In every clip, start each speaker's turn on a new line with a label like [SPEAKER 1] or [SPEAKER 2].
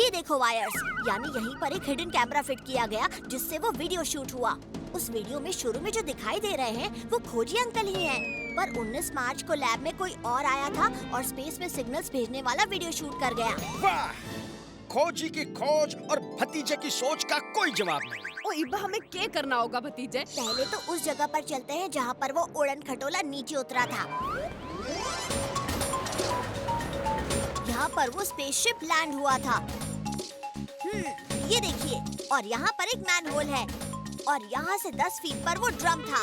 [SPEAKER 1] ये देखो वायर्स, यानी यहीं पर एक हिडन कैमरा फिट किया गया जिससे वो वीडियो शूट हुआ। उस वीडियो में शुरू में जो दिखाई दे रहे हैं वो खोजी अंकल ही हैं। पर 19 मार्च को लैब में कोई और आया था और स्पेस में सिग्नल्स भेजने वाला वीडियो शूट कर गया।
[SPEAKER 2] वाह! खोजी की खोज और भतीजे की सोच का कोई जवाब नहीं।
[SPEAKER 3] ओ इब्बा, हमें क्या करना होगा भतीजे?
[SPEAKER 1] पहले तो उस जगह पर चलते हैं जहाँ पर वो उड़न खटोला नीचे उतरा था। यहाँ पर वो स्पेसशिप लैंड हुआ था। ये देखिए, और यहाँ पर एक मैन होल है और यहाँ से 10 फीट पर वो ड्रम था।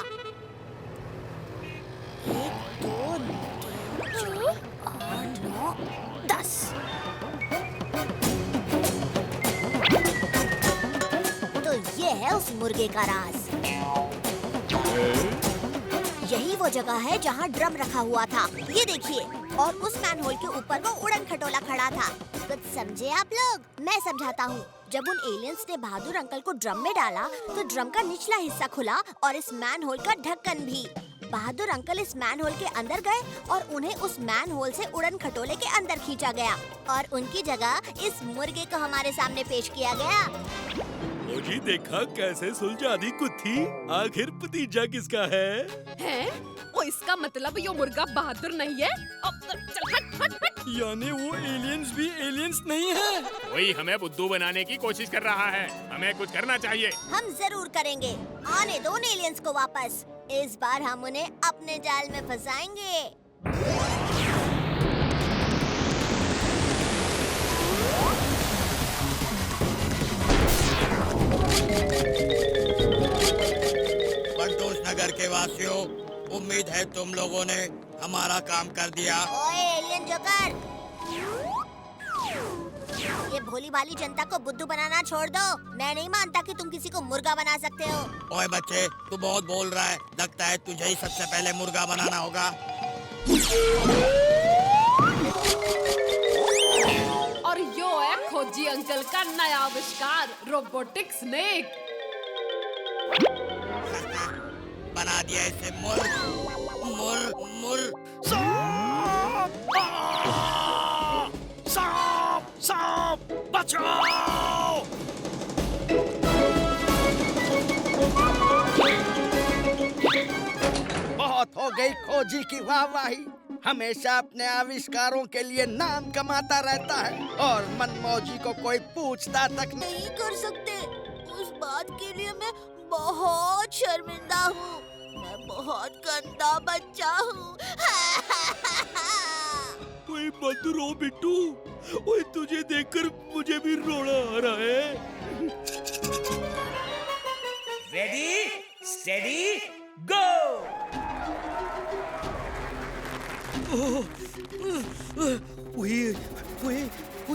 [SPEAKER 1] 1, 2, 3, 4, 8, 9, 10। तो ये है उस मुर्गे का राज। यही वो जगह है जहाँ ड्रम रखा हुआ था। ये देखिए, और उस मैनहोल के ऊपर वो उड़न खटोला खड़ा था। कुछ समझे आप लोग? मैं समझाता हूँ। जब उन एलियंस ने बहादुर अंकल को ड्रम में डाला तो ड्रम का निचला हिस्सा खुला और इस मैनहोल का ढक्कन भी। बहादुर अंकल इस मैनहोल के अंदर गए और उन्हें उस मैनहोल से उड़न खटोले के अंदर खींचा गया और उनकी जगह इस मुर्गे को हमारे सामने पेश किया गया।
[SPEAKER 4] खोजी देखा कैसे सुलझा दी कुत्थी। आखिर भतीजा किसका है?
[SPEAKER 3] हैं? ओ इसका मतलब ये मुर्गा बहादुर नहीं है? चल हट हट हट।
[SPEAKER 4] यानी वो एलियंस भी एलियंस नहीं है।
[SPEAKER 5] वही हमें बुद्धू बनाने की कोशिश कर रहा है। हमें कुछ करना चाहिए।
[SPEAKER 1] हम जरूर करेंगे। आने दो उन एलियंस को वापस। इस बार हम उन्हें अपने जाल में फंसाएंगे।
[SPEAKER 6] बंटूस नगर के वासियों, उम्मीद है तुम लोगों ने हमारा काम कर दिया।
[SPEAKER 1] ओए एलियन जोकर, ये भोली भाली जनता को बुद्धू बनाना छोड़ दो। मैं नहीं मानता कि तुम किसी को मुर्गा बना सकते हो।
[SPEAKER 6] ओए बच्चे, तू बहुत बोल रहा है। लगता है तुझे ही सबसे पहले मुर्गा बनाना होगा।
[SPEAKER 3] और यो है खोजी अंकल का नया आविष्कार, रोबोटिक स्नेक।
[SPEAKER 6] बना दिया इसे मुर मुर मुर।
[SPEAKER 2] सांप! बचाओ! बहुत हो गई खोजी की वाहवाही। हमेशा अपने आविष्कारों के लिए नाम कमाता रहता है और मनमौजी को कोई पूछता तक नहीं।
[SPEAKER 1] नहीं कर सकते। उस बात के लिए मैं बहुत शर्मिंदा हूँ। मैं बहुत गंदा बच्चा हूँ।
[SPEAKER 4] ओए मत रो बिट्टू। ओए तुझे देखकर मुझे भी रोना आ रहा है।
[SPEAKER 7] रेडी, स्टेडी, गो!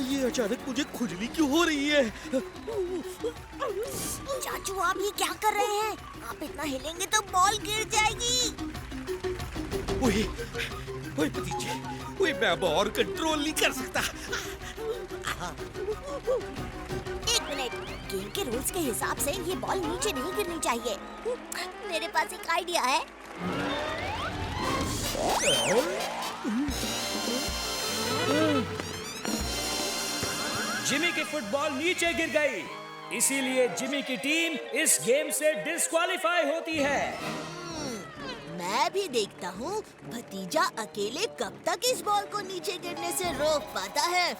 [SPEAKER 4] ये अचानक मुझे खुजली क्यों हो रही है?
[SPEAKER 1] चाचू, आप ये क्या कर रहे हैं? आप इतना हिलेंगे तो बॉल गिर जाएगी।
[SPEAKER 4] ओए भतीजे, मैं अब और कंट्रोल नहीं कर सकता।
[SPEAKER 1] एक मिनट, गेम के रूल्स के हिसाब से ये बॉल नीचे नहीं गिरनी चाहिए। मेरे पास एक आइडिया है।
[SPEAKER 7] जिमी की फुटबॉल नीचे गिर गई, इसीलिए जिमी की टीम इस गेम से डिस्क्वालीफाई होती है।
[SPEAKER 1] मैं भी देखता हूँ भतीजा अकेले कब तक इस बॉल को नीचे गिरने से रोक पाता है।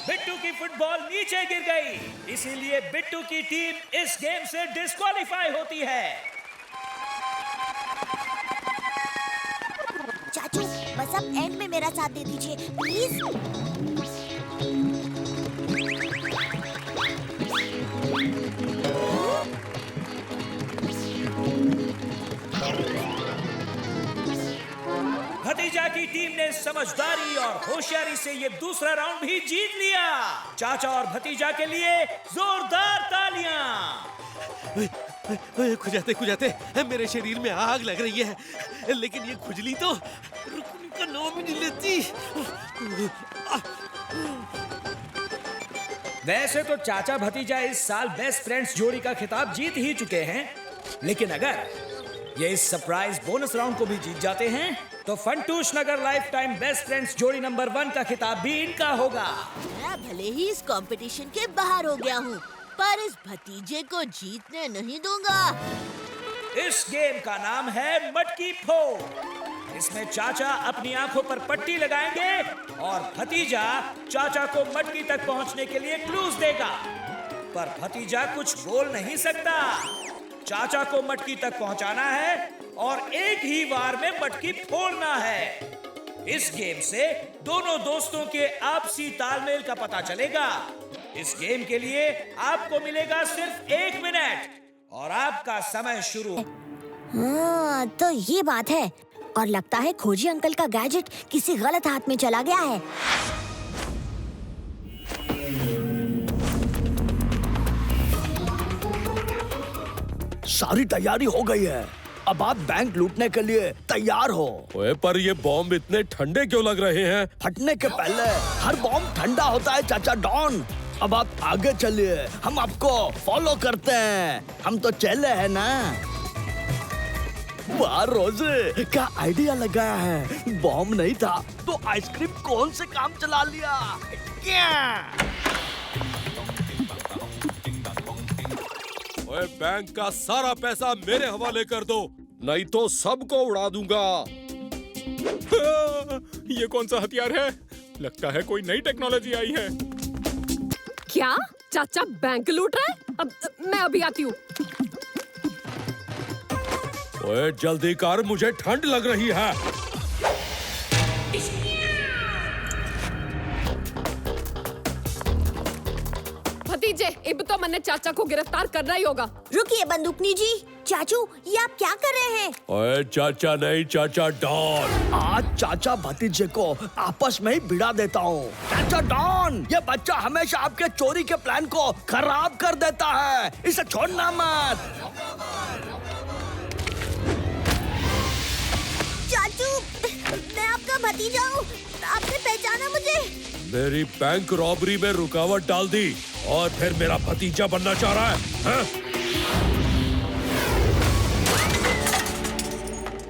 [SPEAKER 7] बिट्टू की फुटबॉल नीचे गिर गई, इसीलिए बिट्टू की टीम इस गेम से डिस्क्वालीफाई होती है।
[SPEAKER 1] चाचू, बस अब एंड में मेरा साथ दे दीजिए प्लीज।
[SPEAKER 7] भतीजा की टीम ने समझदारी और होशियारी से ये दूसरा राउंड भी जीत लिया। चाचा और भतीजा के लिए जोरदार तालियां।
[SPEAKER 4] खुजाते मेरे शरीर में आग लग रही है, लेकिन ये खुजली तो रुकने का नाम ही नहीं लेती।
[SPEAKER 7] वैसे तो चाचा भतीजा इस साल बेस्ट फ्रेंड्स जोड़ी का खिताब जीत ही चुके हैं, लेकिन अगर ये इस सरप्राइज बोनस राउंड को भी जीत जाते हैं तो फंटूश नगर लाइफ टाइम बेस्ट फ्रेंड्स जोड़ी नंबर 1 का खिताब भी इनका होगा।
[SPEAKER 1] मैं भले ही इस कंपटीशन के बाहर हो गया हूँ, पर इस भतीजे को जीतने नहीं दूंगा।
[SPEAKER 7] इस गेम का नाम है मटकी फोड़। इसमें चाचा अपनी आंखों पर पट्टी लगाएंगे और भतीजा चाचा को मटकी तक पहुंचने के लिए क्लूज देगा, पर भतीजा कुछ बोल नहीं सकता। चाचा को मटकी तक पहुंचाना है और एक ही बार में मटकी फोड़ना है। इस गेम से दोनों दोस्तों के आपसी तालमेल का पता चलेगा। इस गेम के लिए आपको मिलेगा सिर्फ 1 मिनट और आपका समय शुरू।
[SPEAKER 1] हाँ, तो ये बात है। और लगता है खोजी अंकल का गैजेट किसी गलत हाथ में चला गया है।
[SPEAKER 2] सारी तैयारी हो गई है, अब आप बैंक लूटने के लिए तैयार हो।
[SPEAKER 4] ओए, पर ये बॉम्ब इतने ठंडे क्यों लग रहे हैं?
[SPEAKER 2] फटने के पहले हर बॉम्ब ठंडा होता है चाचा डॉन। अब आप आगे चलिए, हम आपको फॉलो करते हैं। हम तो चले हैं ना। वाह रोजे, क्या आइडिया लगाया है। बॉम्ब नहीं था तो आइसक्रीम कौन से काम चला लिया। क्या
[SPEAKER 4] ओए, बैंक का सारा पैसा मेरे हवाले कर दो, नहीं तो सबको उड़ा दूंगा।
[SPEAKER 5] ये कौन सा हथियार है? लगता है कोई नई टेक्नोलॉजी आई है।
[SPEAKER 3] क्या चाचा बैंक लूट रहा है? अब मैं अभी आती हूँ।
[SPEAKER 4] ओए, जल्दी कर, मुझे ठंड लग रही है।
[SPEAKER 3] भतीजे, अब तो मैंने चाचा को गिरफ्तार करना ही होगा।
[SPEAKER 1] रुकिए बंदूकनी जी। चाचू, ये आप क्या कर रहे हैं?
[SPEAKER 4] ओए, चाचा नहीं, चाचा डॉन।
[SPEAKER 2] आज चाचा भतीजे को आपस में ही भिड़ा देता हूँ। चाचा डॉन, ये बच्चा हमेशा आपके चोरी के प्लान को खराब कर देता है, इसे छोड़ना मत।
[SPEAKER 1] चाचू, मैं आपका भतीजा हूँ, आपने पहचाना मुझे?
[SPEAKER 4] मेरी बैंक रॉबरी में रुकावट डाल दी और फिर मेरा भतीजा बनना चाह रहा है, हाँ?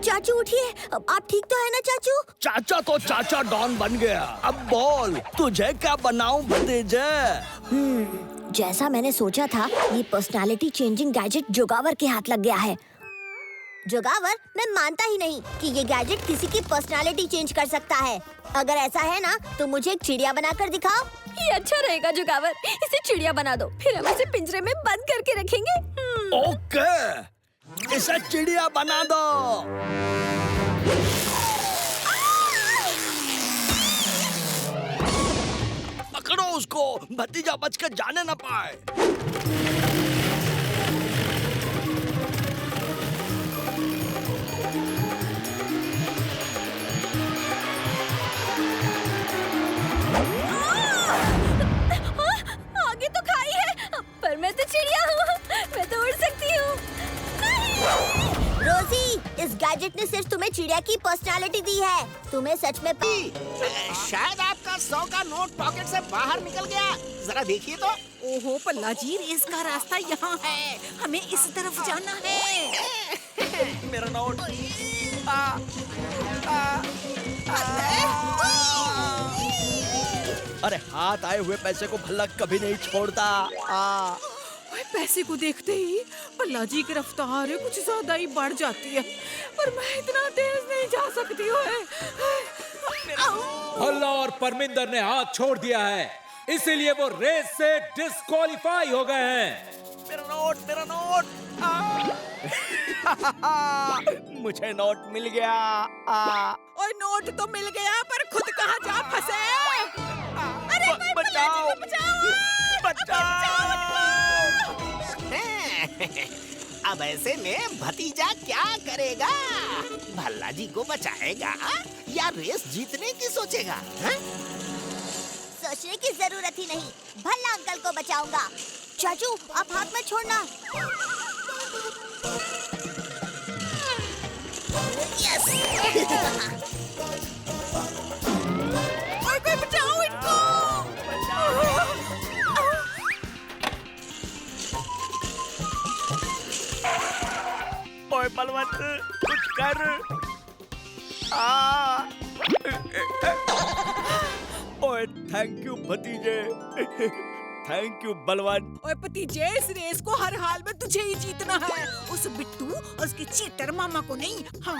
[SPEAKER 1] चाचू उठिए, आप ठीक तो है ना चाचू?
[SPEAKER 2] चाचा तो चाचा डॉन बन गया। अब बोल, तुझे क्या बनाऊं भतीजे?
[SPEAKER 1] जैसा मैंने सोचा था, ये पर्सनालिटी चेंजिंग गैजेट जोगावर के हाथ लग गया है। जोगावर, मैं मानता ही नहीं कि ये गैजेट किसी की पर्सनालिटी चेंज कर सकता है। अगर ऐसा है ना, तो मुझे एक चिड़िया बनाकर दिखाओ। ये अच्छा रहेगा जोगावर, इसे चिड़िया बना दो, फिर हम इसे पिंजरे में बंद करके रखेंगे।
[SPEAKER 2] ओके, इसे चिड़िया बना दो। पकड़ो उसको, भतीजा बच के जाने न पाए।
[SPEAKER 1] आगे तो खाई है, पर मैं तो चिड़िया हूँ, मैं तो उड़ सकती हूँ। रोजी, इस गैजेट ने सिर्फ तुम्हें चिड़िया की पर्सनालिटी दी है। तुम्हें सच में
[SPEAKER 8] शायद आपका 100 का नोट पॉकेट से बाहर निकल गया। जरा देखिए तो।
[SPEAKER 9] ओहो पल्ला जी, रेस का रास्ता यहाँ है, हमें इस तरफ जाना है।
[SPEAKER 2] मेरा नोट। अरे हाथ आए हुए पैसे को भल्ला कभी नहीं छोड़ता।
[SPEAKER 9] ओए, पैसे को देखते ही पल्ला जी की रफ्तार कुछ ज्यादा ही बढ़ जाती है, पर मैं इतना तेज नहीं जा सकती हूँ।
[SPEAKER 7] भल्ला और परमिंदर ने हाथ छोड़ दिया है, इसीलिए वो रेस से डिस्क्वालीफाई हो गए हैं।
[SPEAKER 2] मेरा नोट, मेरा नोट। मुझे नोट मिल गया।
[SPEAKER 9] और नोट तो मिल गया, पर खुद कहाँ जा फंसे? अरे कोई
[SPEAKER 2] बचाओ, बचाओ।
[SPEAKER 8] अब ऐसे में भतीजा क्या करेगा? भल्ला जी को बचाएगा या रेस जीतने की सोचेगा?
[SPEAKER 1] सोचने की जरूरत ही नहीं, भल्ला अंकल को बचाऊंगा। चाचू, आप हाथ मत छोड़ना। यस।
[SPEAKER 9] कोई बचाओ इनको।
[SPEAKER 2] ओए बलवंत, कुछ कर। थैंक यू भतीजे। थैंक यू बलवान।
[SPEAKER 9] ओए भतीजे, इस रेस को हर हाल में तुझे ही जीतना है, उस बिट्टू और उसके चीटर मामा को नहीं। हाँ।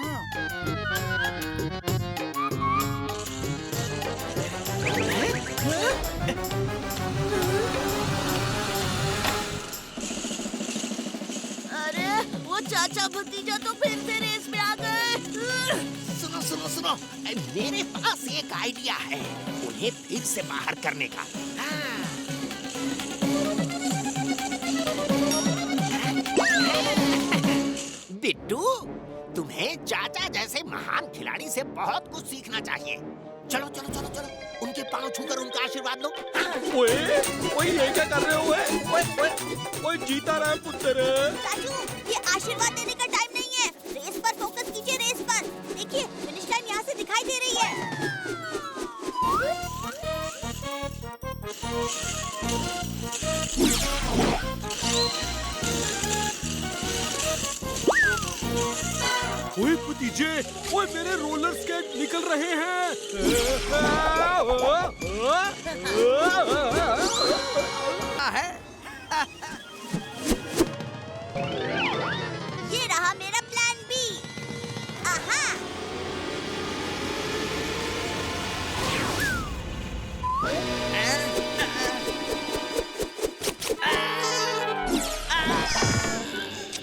[SPEAKER 1] अरे वो चाचा भतीजा तो फिर से रेस में आ गए।
[SPEAKER 8] सुनो सुनो सुनो, मेरे पास एक आइडिया है उन्हें फिर से बाहर करने का। बिट्टू, तुम्हें चाचा जैसे महान खिलाड़ी से बहुत कुछ सीखना चाहिए। चलो चलो चलो चलो, उनके पांव छूकर उनका आशीर्वाद लो।
[SPEAKER 4] ओए ओए, ये क्या कर रहे हो? ओए ओए ओए, जीता रहा है पुत्र।
[SPEAKER 1] चाचू, ये आशीर्वाद देने का टाइम नहीं है। रेस पर फोकस कीजिए, रेस पर। देखिए, फिनिश लाइन यहाँ से दिखाई दे रही है।
[SPEAKER 4] ओए भतीजे, ओए मेरे रोलर स्केट निकल रहे हैं।
[SPEAKER 2] है
[SPEAKER 1] ये रहा मेरा प्लान बी। आहा।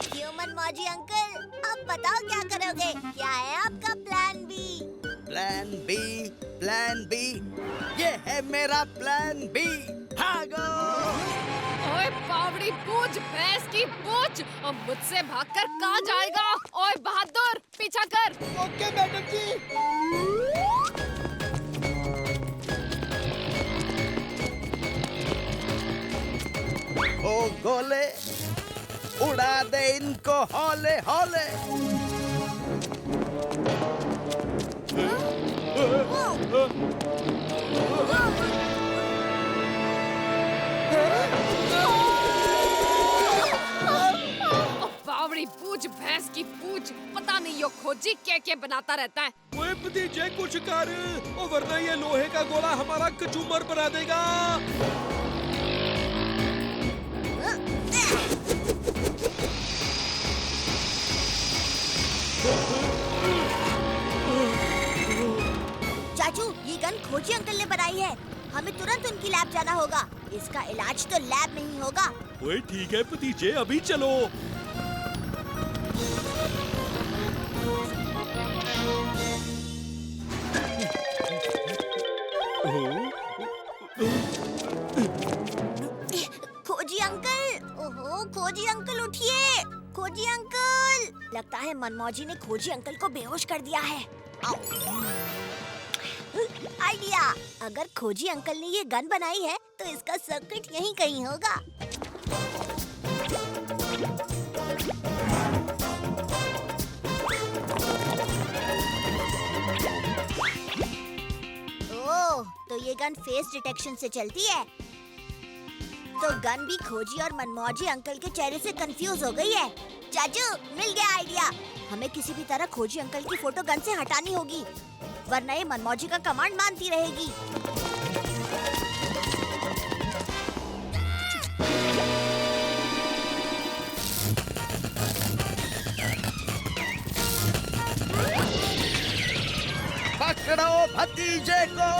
[SPEAKER 1] क्यों मनमौजी अंकल, अब बताओ क्या करोगे? क्या है आपका plan B?
[SPEAKER 2] Plan B, plan B, ये है मेरा प्लान बी। भागो।
[SPEAKER 3] ओए बावड़ी पूछ, भैंस की पूछ, अब मुझसे भागकर कहाँ जाएगा? ओए बहादुर, पीछा कर।
[SPEAKER 2] ओके मैडम जी। ओ गोले, उड़ा दे इनको हौले हौले।
[SPEAKER 3] बावड़ी पूछ, भैंस की पूछ, पता नहीं यो खोजी क्या बनाता रहता है।
[SPEAKER 4] ओए भतीजे, कुछ कर, ओ वरना ये लोहे का गोला हमारा कचूमर बना देगा।
[SPEAKER 1] चाचू, ये गन खोजी अंकल ने बनाई है। हमें तुरंत उनकी लैब जाना होगा। इसका इलाज तो लैब में ही होगा।
[SPEAKER 4] ओए ठीक है भतीजे, अभी चलो।
[SPEAKER 1] खोजी अंकल, ओहो खोजी अंकल उठिए। खोजी अंकल, लगता है मनमौजी ने खोजी अंकल को बेहोश कर दिया है। आइडिया, अगर खोजी अंकल ने ये गन बनाई है तो इसका सर्किट यहीं कहीं होगा। ओह, तो ये गन फेस डिटेक्शन से चलती है। तो गन भी खोजी और मनमौजी अंकल के चेहरे से कंफ्यूज हो गई है। चाचू, मिल गया आइडिया। हमें किसी भी तरह खोजी अंकल की फोटो गन से हटानी होगी, वरना ये मनमौजी का कमांड मानती रहेगी।
[SPEAKER 2] पकड़ो भतीजे को।